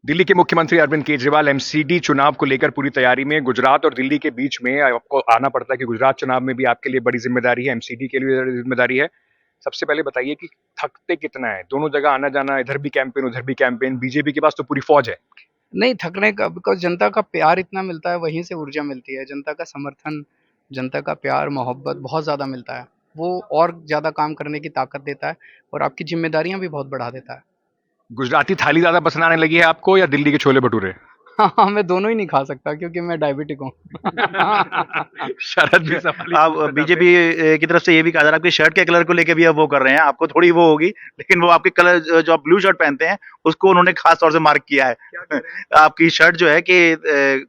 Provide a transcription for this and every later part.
दिल्ली के मुख्यमंत्री अरविंद केजरीवाल एमसीडी चुनाव को लेकर पूरी तैयारी में। गुजरात और दिल्ली के बीच में आपको आना पड़ता है कि गुजरात चुनाव में भी आपके लिए बड़ी जिम्मेदारी है, एमसीडी के लिए बड़ी जिम्मेदारी है। सबसे पहले बताइए कि थकते कितना है? दोनों जगह आना जाना, इधर भी कैंपेन उधर भी कैंपेन, बीजेपी के पास तो पूरी फौज है। नहीं थकने का, बिकॉज़ जनता का प्यार इतना मिलता है, वहीं से ऊर्जा मिलती है। जनता का समर्थन, जनता का प्यार, मोहब्बत बहुत ज़्यादा मिलता है। वो और ज़्यादा काम करने की ताकत देता है और आपकी ज़िम्मेदारियाँ भी बहुत बढ़ा देता है। गुजराती थाली ज्यादा पसंद आने लगी है आपको या दिल्ली के छोले भटूरे? हाँ, हाँ, मैं दोनों ही नहीं खा सकता क्योंकि मैं डायबिटिक हूँ। शरद भी सवाल ही आप पूछना चाहते हैं। बीजेपी की तरफ से ये भी कहा जा रहा है आपकी शर्ट के कलर को लेके भी अब वो कर रहे हैं, आपको थोड़ी वो होगी, लेकिन वो आपके कलर जो आप ब्लू शर्ट पहनते हैं उसको उन्होंने खास तौर से मार्क किया है। आपकी शर्ट जो है कि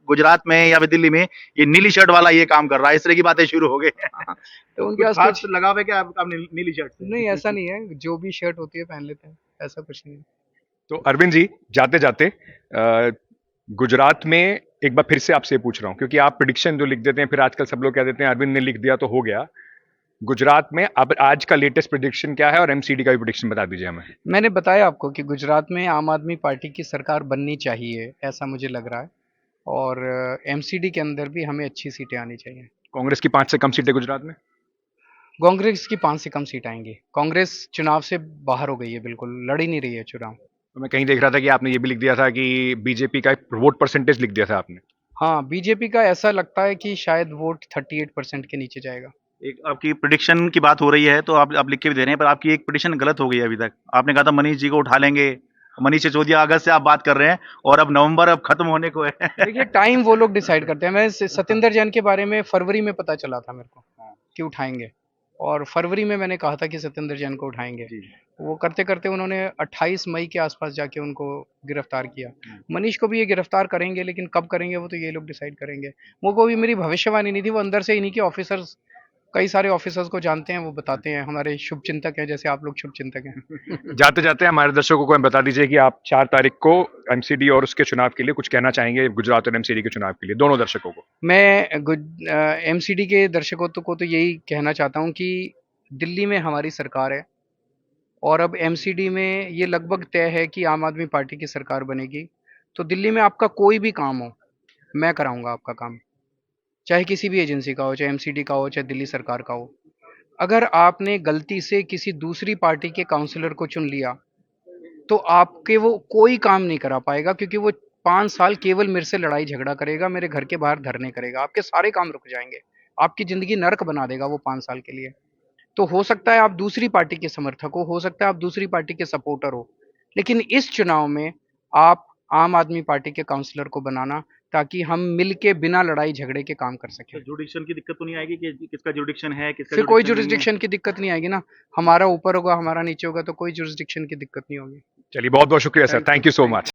गुजरात में या फिर दिल्ली में ये नीली शर्ट वाला ये काम कर रहा है, इस तरह की बातें शुरू हो गई हैं। तो उनके कुछ पास खास कुछ लगाव है क्या आप नीली शर्ट से? नहीं, ऐसा नहीं है, जो भी शर्ट होती है पहन लेते हैं, ऐसा कुछ नहीं है। तो अरविंद जी, जाते जाते गुजरात में एक बार फिर से आपसे पूछ रहा हूं, क्योंकि आप प्रिडिक्शन जो लिख देते हैं फिर आजकल सब लोग कह देते हैं अरविंद ने लिख दिया तो हो गया। गुजरात में अब आज का लेटेस्ट प्रिडिक्शन क्या है और एमसीडी का भी प्रिडिक्शन बता दीजिए हमें। मैंने बताया आपको कि गुजरात में आम आदमी पार्टी की सरकार बननी चाहिए, ऐसा मुझे लग रहा है। और एमसीडी के अंदर भी हमें अच्छी सीटें आनी चाहिए। कांग्रेस की 5 से कम सीटें गुजरात में? कांग्रेस की 5 से कम सीट आएंगी। कांग्रेस चुनाव से बाहर हो गई है, बिल्कुल लड़ ही नहीं रही है चुनाव। तो मैं कहीं देख रहा था कि आपने ये भी लिख दिया था कि बीजेपी का वोट परसेंटेज लिख दिया था आपने। हाँ, बीजेपी का ऐसा लगता है कि शायद वोट 38% के नीचे जाएगा। एक आपकी प्रिडिक्शन की बात हो रही है तो आप लिख के भी दे रहे हैं, पर आपकी एक प्रिडिक्शन गलत हो गई है अभी तक। आपने कहा था मनीष जी को उठा लेंगे, मनीष सिसोदिया अगस्त से आप बात कर रहे हैं और अब नवंबर अब खत्म होने को है। देखिए, टाइम वो लोग डिसाइड करते हैं। मैं सत्येंद्र जैन के बारे में फरवरी में पता चला था मेरे को कि उठाएंगे, और फरवरी में मैंने कहा था कि सत्येंद्र जैन को उठाएंगे। जी। वो करते करते उन्होंने 28 मई के आसपास जाके उनको गिरफ्तार किया। मनीष को भी ये गिरफ्तार करेंगे, लेकिन कब करेंगे वो तो ये लोग डिसाइड करेंगे। वो कोई मेरी भविष्यवाणी नहीं थी, वो अंदर से इन्हीं के ऑफिसर्स, कई सारे ऑफिसर्स को जानते हैं, वो बताते हैं। हमारे शुभ चिंतक हैं, जैसे आप लोग शुभ चिंतक हैं। जाते जाते हमारे दर्शकों को हम बता दीजिए कि आप 4 तारीख को एमसीडी और उसके चुनाव के लिए कुछ कहना चाहेंगे, गुजरात और एमसीडी के चुनाव के लिए दोनों दर्शकों को। मैं एमसीडी के दर्शकों को तो यही कहना चाहता हूँ कि दिल्ली में हमारी सरकार है, और अब एमसीडी में ये लगभग तय है कि आम आदमी पार्टी की सरकार बनेगी। तो दिल्ली में आपका कोई भी काम हो, मैं कराऊंगा आपका काम, चाहे किसी भी एजेंसी का हो, चाहे एमसीडी का हो, चाहे दिल्ली सरकार का हो। अगर आपने गलती से किसी दूसरी पार्टी के काउंसलर को चुन लिया, तो आपके वो कोई काम नहीं करा पाएगा, क्योंकि वो 5 साल केवल मेरे से लड़ाई झगड़ा करेगा, मेरे घर के बाहर धरने करेगा, आपके सारे काम रुक जाएंगे, आपकी ज़िंदगी नर्क बना देगा वो 5 साल के लिए। तो हो सकता है आप दूसरी पार्टी के समर्थक हो सकता है आप दूसरी पार्टी के सपोर्टर हो, लेकिन इस चुनाव में आप आम आदमी पार्टी के काउंसलर को बनाना, ताकि हम मिल के बिना लड़ाई झगड़े के काम कर सकें। जुडिक्शन की दिक्कत तो नहीं आएगी कि किसका जुडिक्शन है, किसका फिर कोई जुडिक्शन नहीं है? जुरिस्डिक्शन की दिक्कत नहीं आएगी ना, हमारा ऊपर होगा, हमारा नीचे होगा, तो कोई जुरिस्डिक्शन की दिक्कत नहीं होगी। चलिए, बहुत बहुत शुक्रिया sir, thank you, thank you so thank much. You.